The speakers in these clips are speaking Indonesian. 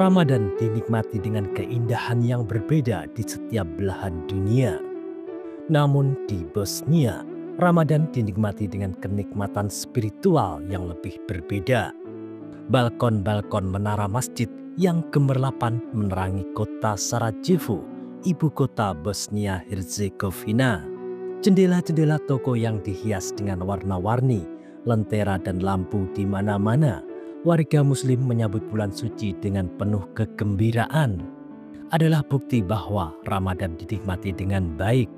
Ramadan dinikmati dengan keindahan yang berbeda di setiap belahan dunia. Namun di Bosnia, Ramadan dinikmati dengan kenikmatan spiritual yang lebih berbeda. Balkon-balkon menara masjid yang gemerlapan menerangi kota Sarajevo, ibu kota Bosnia Herzegovina. Jendela-jendela toko yang dihias dengan warna-warni, lentera dan lampu di mana-mana. Warga Muslim menyambut bulan suci dengan penuh kegembiraan. Adalah bukti bahwa Ramadan dinikmati dengan baik.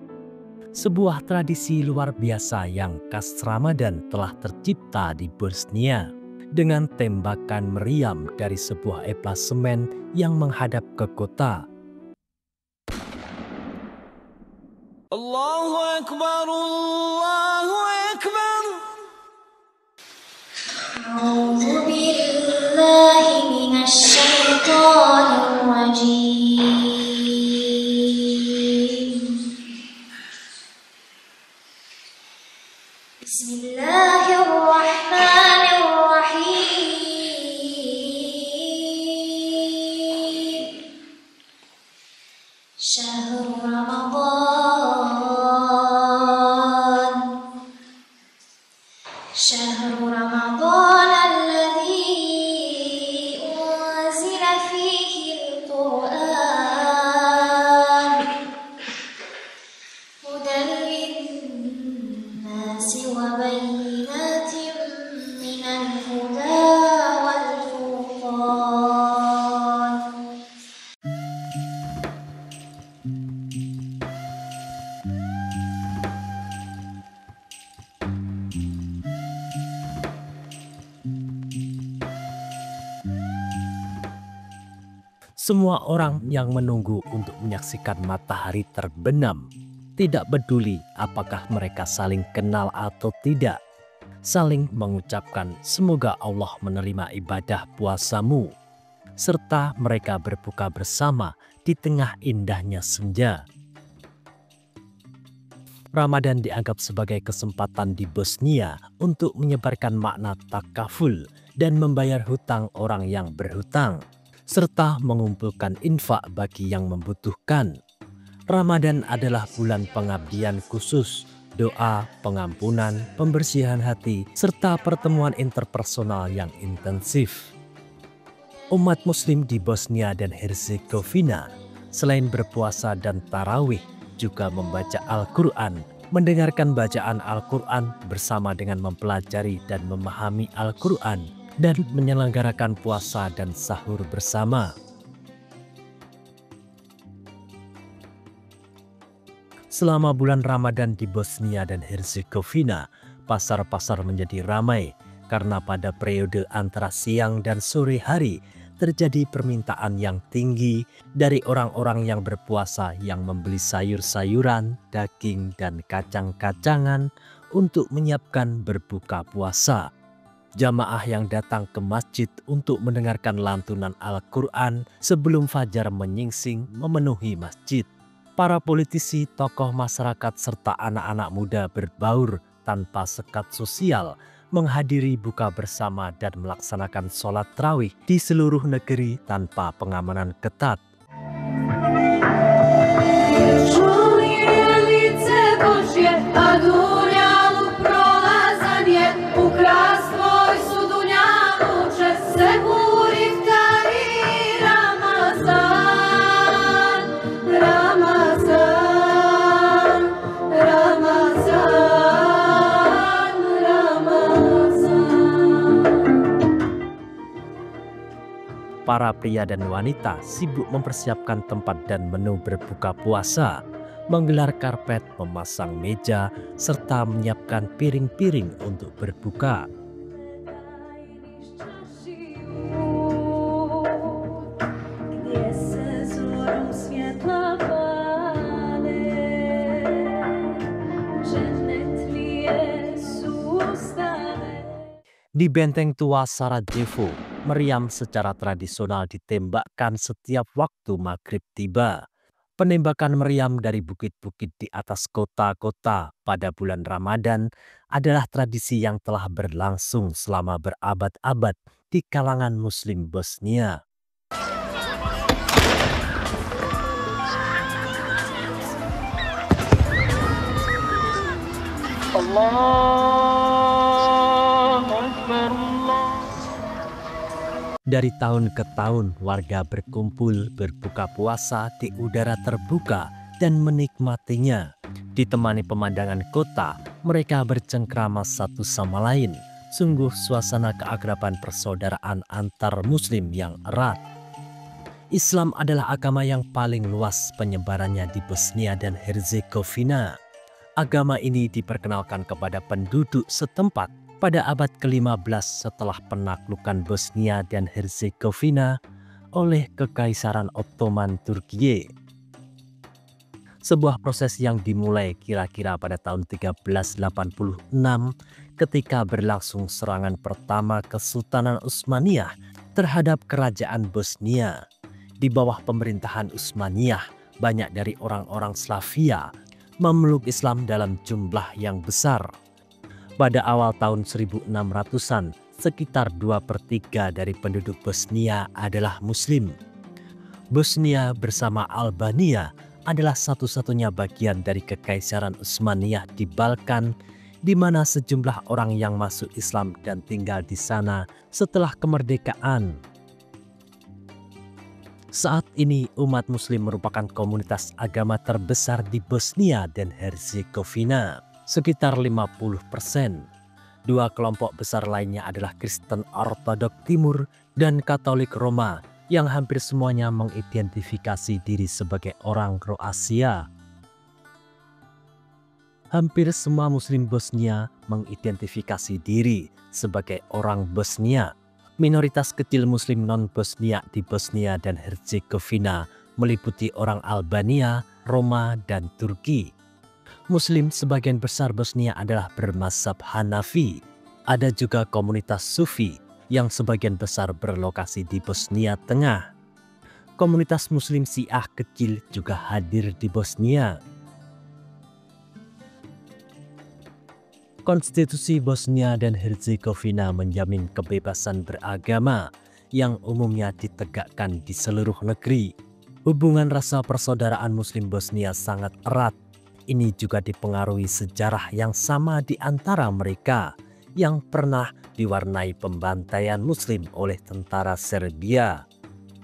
Sebuah tradisi luar biasa yang khas Ramadan telah tercipta di Bosnia dengan tembakan meriam dari sebuah eplasemen yang menghadap ke kota. Allahu Akbar, Allahu Akbar. A'udzu billahi minasy syaithanir rajim. Bismillahirrahmanirrahim. Syahrul Ramadan. Syahrul Ramadan alladzi unzila fihi al-Qur'an hudan lin-nasi wa bayyinatin minal huda wal furqan. Semua orang yang menunggu untuk menyaksikan matahari terbenam, tidak peduli apakah mereka saling kenal atau tidak, saling mengucapkan semoga Allah menerima ibadah puasamu, serta mereka berbuka bersama di tengah indahnya senja. Ramadan dianggap sebagai kesempatan di Bosnia untuk menyebarkan makna takaful dan membayar hutang orang yang berhutang, serta mengumpulkan infak bagi yang membutuhkan. Ramadan adalah bulan pengabdian khusus, doa, pengampunan, pembersihan hati, serta pertemuan interpersonal yang intensif. Umat Muslim di Bosnia dan Herzegovina selain berpuasa dan tarawih juga membaca Al-Quran, mendengarkan bacaan Al-Quran bersama dengan mempelajari dan memahami Al-Quran, dan menyelenggarakan puasa dan sahur bersama. Selama bulan Ramadan di Bosnia dan Herzegovina, pasar-pasar menjadi ramai karena pada periode antara siang dan sore hari terjadi permintaan yang tinggi dari orang-orang yang berpuasa yang membeli sayur-sayuran, daging, dan kacang-kacangan untuk menyiapkan berbuka puasa. Jamaah yang datang ke masjid untuk mendengarkan lantunan Al-Quran sebelum fajar menyingsing memenuhi masjid. Para politisi, tokoh masyarakat, serta anak-anak muda berbaur tanpa sekat sosial menghadiri buka bersama dan melaksanakan sholat tarawih di seluruh negeri tanpa pengamanan ketat. Para pria dan wanita sibuk mempersiapkan tempat dan menu berbuka puasa, menggelar karpet, memasang meja, serta menyiapkan piring-piring untuk berbuka. Di benteng tua Sarajevo, meriam secara tradisional ditembakkan setiap waktu maghrib tiba. Penembakan meriam dari bukit-bukit di atas kota-kota pada bulan Ramadan adalah tradisi yang telah berlangsung selama berabad-abad di kalangan Muslim Bosnia. Dari tahun ke tahun, warga berkumpul berbuka puasa di udara terbuka dan menikmatinya. Ditemani pemandangan kota, mereka bercengkrama satu sama lain. Sungguh suasana keakraban persaudaraan antar muslim yang erat. Islam adalah agama yang paling luas penyebarannya di Bosnia dan Herzegovina. Agama ini diperkenalkan kepada penduduk setempat pada abad ke-15 setelah penaklukan Bosnia dan Herzegovina oleh Kekaisaran Ottoman Turkiye. Sebuah proses yang dimulai kira-kira pada tahun 1386 ketika berlangsung serangan pertama Kesultanan Utsmaniyah terhadap kerajaan Bosnia. Di bawah pemerintahan Utsmaniyah, banyak dari orang-orang Slavia memeluk Islam dalam jumlah yang besar. Pada awal tahun 1600-an, sekitar 2/3 dari penduduk Bosnia adalah Muslim. Bosnia bersama Albania adalah satu-satunya bagian dari Kekaisaran Utsmaniyah di Balkan, di mana sejumlah orang yang masuk Islam dan tinggal di sana setelah kemerdekaan. Saat ini umat Muslim merupakan komunitas agama terbesar di Bosnia dan Herzegovina, sekitar 50%. Dua kelompok besar lainnya adalah Kristen Ortodok Timur dan Katolik Roma, yang hampir semuanya mengidentifikasi diri sebagai orang Kroasia. Hampir semua Muslim Bosnia mengidentifikasi diri sebagai orang Bosnia. Minoritas kecil Muslim non-Bosnia di Bosnia dan Herzegovina meliputi orang Albania, Roma, dan Turki. Muslim sebagian besar Bosnia adalah bermazhab Hanafi. Ada juga komunitas Sufi yang sebagian besar berlokasi di Bosnia Tengah. Komunitas Muslim Syiah kecil juga hadir di Bosnia. Konstitusi Bosnia dan Herzegovina menjamin kebebasan beragama yang umumnya ditegakkan di seluruh negeri. Hubungan rasa persaudaraan Muslim Bosnia sangat erat. Ini juga dipengaruhi sejarah yang sama di antara mereka yang pernah diwarnai pembantaian Muslim oleh tentara Serbia.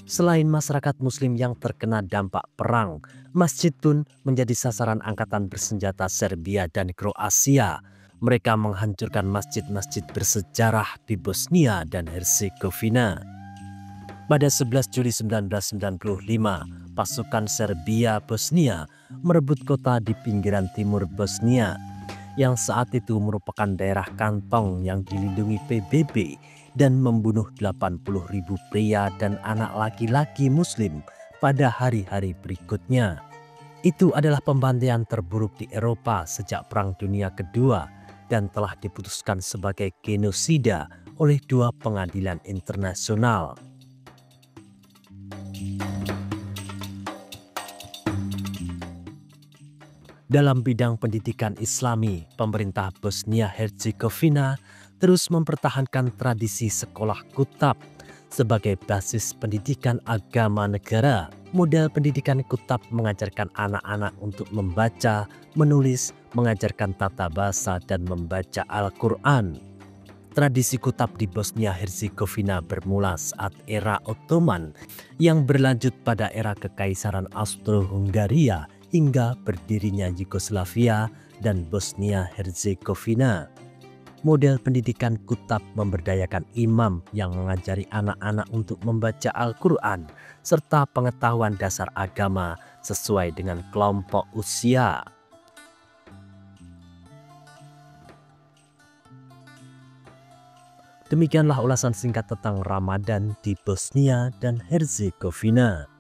Selain masyarakat Muslim yang terkena dampak perang, masjid pun menjadi sasaran angkatan bersenjata Serbia dan Kroasia. Mereka menghancurkan masjid-masjid bersejarah di Bosnia dan Herzegovina. Pada 11 Juli 1995, pasukan Serbia Bosnia merebut kota di pinggiran timur Bosnia, yang saat itu merupakan daerah kantong yang dilindungi PBB, dan membunuh 80.000 pria dan anak laki-laki Muslim pada hari-hari berikutnya. Itu adalah pembantaian terburuk di Eropa sejak Perang Dunia Kedua dan telah diputuskan sebagai genosida oleh dua pengadilan internasional. Dalam bidang pendidikan Islami, pemerintah Bosnia-Herzegovina terus mempertahankan tradisi sekolah kutab sebagai basis pendidikan agama negara. Model pendidikan kutab mengajarkan anak-anak untuk membaca, menulis, mengajarkan tata bahasa, dan membaca Al-Quran. Tradisi kutab di Bosnia-Herzegovina bermula saat era Ottoman yang berlanjut pada era Kekaisaran Austro-Hungaria hingga berdirinya Yugoslavia dan Bosnia-Herzegovina. Model pendidikan kutab memberdayakan imam yang mengajari anak-anak untuk membaca Al-Quran serta pengetahuan dasar agama sesuai dengan kelompok usia. Demikianlah ulasan singkat tentang Ramadan di Bosnia dan Herzegovina.